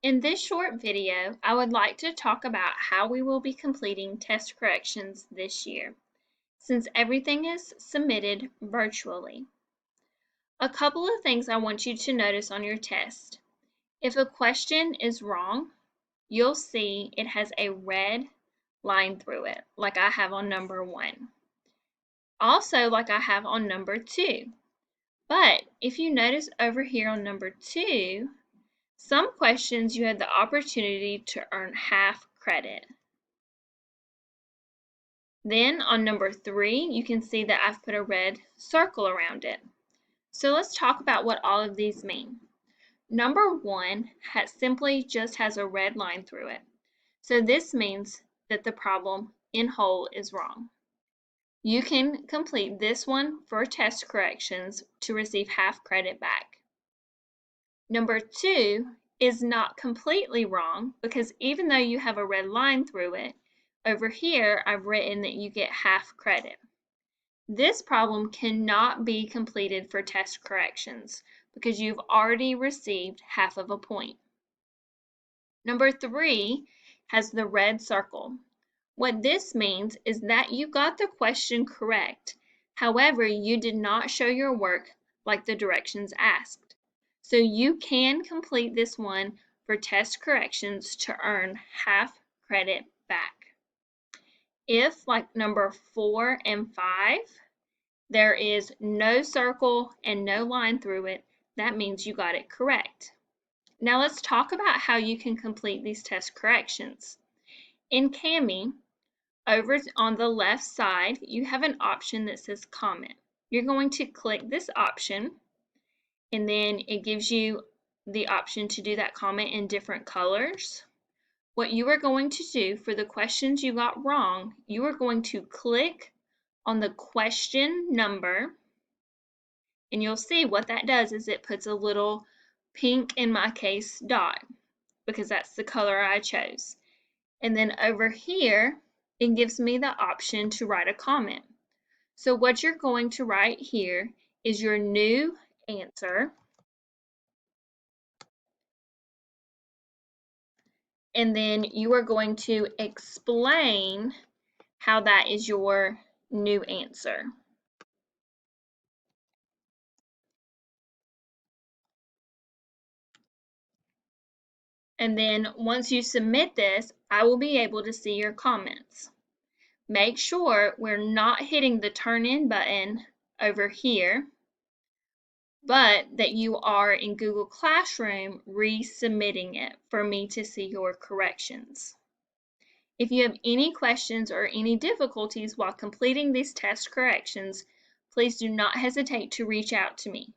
In this short video, I would like to talk about how we will be completing test corrections this year, since everything is submitted virtually. A couple of things I want you to notice on your test. If a question is wrong, you'll see it has a red line through it, like I have on number 1. Also, like I have on number 2. But if you notice over here on number 2, some questions you had the opportunity to earn half credit. Then on number 3, you can see that I've put a red circle around it. So let's talk about what all of these mean. Number 1 simply just has a red line through it. So this means that the problem in whole is wrong. You can complete this one for test corrections to receive half credit back. Number 2 is not completely wrong because even though you have a red line through it, over here I've written that you get half credit. This problem cannot be completed for test corrections because you've already received half of a point. Number 3 has the red circle. What this means is that you got the question correct. However, you did not show your work like the directions asked. So you can complete this one for test corrections to earn half credit back. If, like number 4 and 5, there is no circle and no line through it, that means you got it correct. Now let's talk about how you can complete these test corrections. In Kami, over on the left side, you have an option that says comment. You're going to click this option, and then it gives you the option to do that comment in different colors. What you are going to do for the questions you got wrong, you are going to click on the question number, and you'll see what that does is it puts a little pink, in my case, dot, because that's the color I chose. And then over here, it gives me the option to write a comment. So what you're going to write here is your new answer, and then you are going to explain how that is your new answer. And then once you submit this, I will be able to see your comments. Make sure we're not hitting the turn in button over here, but that you are in Google Classroom resubmitting it for me to see your corrections. If you have any questions or any difficulties while completing these test corrections, please do not hesitate to reach out to me.